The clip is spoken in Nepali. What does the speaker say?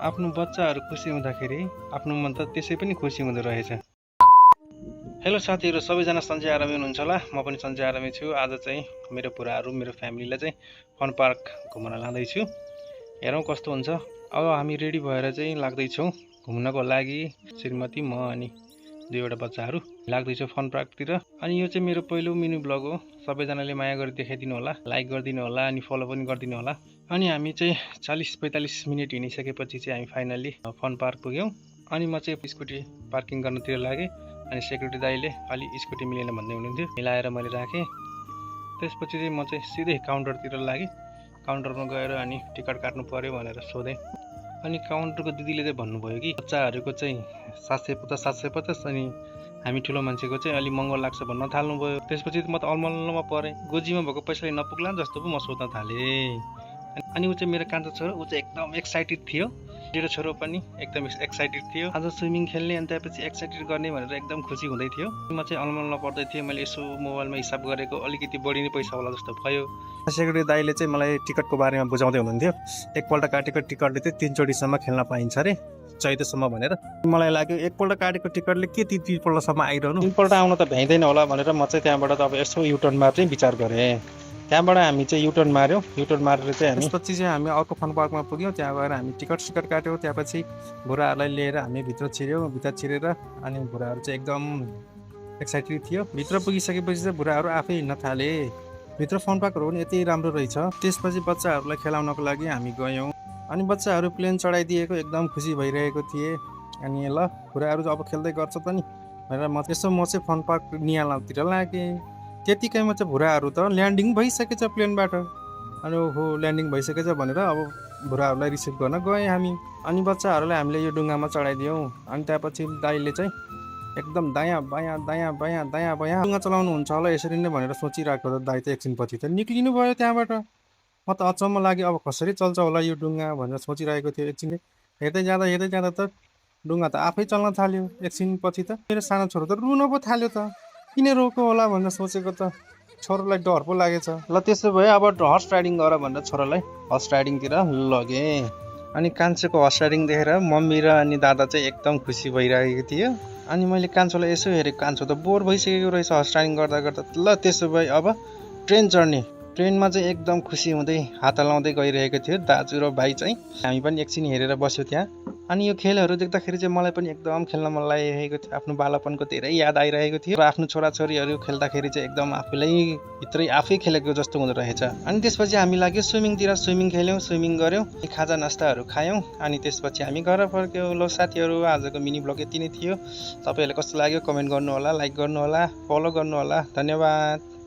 आफ्नो बच्चाहरू खुसी हुँदाखेरि आफ्नो मन त त्यसै पनि खुसी हुँदो रहेछ। हेलो साथीहरू, सबैजना सन्चै आरामै हुनुहुन्छ होला। म पनि सन्चै आरामै छु। आज चाहिँ मेरो बुढाहरू मेरो फ्यामिलीलाई चाहिँ फन पार्क घुम्न लाँदैछु। हेरौँ कस्तो हुन्छ। अब हामी रेडी भएर चाहिँ लाग्दैछौँ घुम्नको लागि। श्रीमती, म अनि दुईवटा बच्चाहरू लाग्दैछौँ फन पार्कतिर। अनि यो चाहिँ मेरो पहिलो मिनी ब्लग हो। सबैजनाले माया गरी देखाइदिनु होला, लाइक गरिदिनु होला अनि फलो पनि गरिदिनु होला। अनि हामी चाहिँ 40-45 मिनट हिँडिसकेपछि चाहिँ हामी फाइनल्ली फन पार्क पुग्यौँ। अनि म चाहिँ स्कुटी पार्किङ गर्नतिर लागेँ। अनि सेक्युरिटी दाइले अलि स्कुटी मिलेन भन्दै हुनुहुन्थ्यो, मिलाएर मैले राखेँ। त्यसपछि चाहिँ म चाहिँ सिधै काउन्टरतिर लागेँ। काउन्टरमा गएर अनि टिकट काट्नु पर्यो भनेर सोधेँ। अनि काउन्टरको दिदीले चाहिँ भन्नुभयो कि बच्चाहरूको चाहिँ 750 अनि हामी ठुलो मान्छेको चाहिँ अलि महँगो लाग्छ भन्न थाल्नुभयो। त्यसपछि म त अलमल्लमा परेँ। गोजीमा भएको पैसाले नपुग्ला जस्तो पो म सोध्न थालेँ। अनि ऊ चाहिँ मेरो कान्छो छोरो, ऊ चाहिँ एकदम एक्साइटेड थियो। मेरो छोरो पनि एकदम एक्साइटेड थियो आज स्विमिङ खेल्ने। अनि त्यसपछि एक्साइटेड गर्ने भनेर एकदम खुसी हुँदै थियो। म चाहिँ अलमल्ल पर्दै थिएँ। मैले यसो मोबाइलमा हिसाब गरेको अलिकति बढी नै पैसा होला जस्तो भयो। सेक्युरिटी दाइले चाहिँ मलाई टिकटको बारेमा बुझाउँदै हुनुहुन्थ्यो। एकपल्ट काटेको टिकटले चाहिँ 3 चोटिसम्म खेल्न पाइन्छ अरे, 1400सम्म भनेर। मलाई लाग्यो एकपल्ट काटेको टिकटले के 3पल्टसम्म आइरहनु, 3पल्ट आउन त भ्याइँदैन होला भनेर म चाहिँ त्यहाँबाट त अब यसो युटर्न मार्ने चाहिँ विचार गरेँ। त्यहाँबाट हामी चाहिँ युटर्न मार्यौँ। युटर्न मारेर चाहिँ त्यसपछि चाहिँ हामी अर्को फन पार्कमा पुग्यौँ। त्यहाँ गएर हामी टिकट काट्यौँ। त्यहाँपछि बुढाहरूलाई लिएर हामी भित्र छिर्यौँ। भित्र छिरेर अनि बुढाहरू चाहिँ एकदम एक्साइटेड थियो। भित्र पुगिसकेपछि चाहिँ बुढाहरू आफै हिँड्न थाले। भित्र फन पार्कहरू पनि यति राम्रो रहेछ। त्यसपछि बच्चाहरूलाई खेलाउनको लागि हामी गयौँ। अनि बच्चाहरू प्लेन चढाइदिएको एकदम खुसी भइरहेको थिए। अनि ल बुढाहरू अब खेल्दै गर्छ त नि भनेर म चाहिँ फन पार्क नियालातिर लागेँ। त्यतिकैमा चाहिँ बुढाहरू त ल्यान्डिङ भइसकेछ प्लेनबाट। अनि ओहो ल्यान्डिङ भइसकेछ भनेर अब बुढाहरूलाई रिसिभ गर्न गएँ हामी। अनि बच्चाहरूलाई हामीले यो डुङ्गामा चढाइदियौँ। अनि त्यहाँपछि दाइले चाहिँ एकदम दायाँ बायाँ दायाँ बायाँ दायाँ बायाँ डुङ्गा चलाउनुहुन्छ होला यसरी नै भनेर सोचिरहेको त दाइ त एकछिनपछि त निक्लिनु भयो त्यहाँबाट। म त अचम्म लाग्यो, अब कसरी चल्छ होला यो डुङ्गा भनेर सोचिरहेको थियो। एकछिन हेर्दै जाँदा त डुङ्गा त आफै चल्न थाल्यो। एकछिनपछि त मेरो सानो छोरो त रुन पो थाल्यो त। किन रोको होला भनेर सोचेको त छोरोलाई डर पो लागेछ। ल त्यसो भए अब हर्स राइडिङ गर भनेर छोरालाई हर्स राइडिङतिर लगेँ। अनि कान्छोको हर्स राइडिङ देखेर मम्मी र अनि दादा चाहिँ एकदम खुसी भइरहेको थियो। अनि मैले कान्छोलाई यसो हेरेँ, कान्छो त बोर भइसकेको रहेछ हर्स राइडिङ गर्दा गर्दा। ल त्यसो भए अब ट्रेन चढ्ने। ट्रेनमा चाहिँ एकदम खुसी हुँदै हात हल्लाउँदै गइरहेको थियो दाजु र भाइ चाहिँ। हामी पनि एकछिन हेरेर बस्यो त्यहाँ। अनि यो खेलहरू देख्दाखेरि चाहिँ मलाई पनि एकदम खेल्न मन लागिरहेको थियो। आफ्नो बालापनको धेरै याद आइरहेको थियो र आफ्नो छोराछोरीहरू खेल्दाखेरि चाहिँ एकदम आफूलाई भित्रै आफै खेलेको जस्तो हुँदो रहेछ। अनि त्यसपछि हामी लाग्यो स्विमिङतिर। स्विमिङ खेल्यौँ, स्विमिङ गऱ्यौँ, खाजा नास्ताहरू खायौँ। अनि त्यसपछि हामी घर फर्क्यौँ। ल साथीहरू, आजको मिनी ब्लग यति नै थियो। तपाईँहरूलाई कस्तो लाग्यो कमेन्ट गर्नु होला, लाइक गर्नु होला, फलो गर्नु होला। धन्यवाद।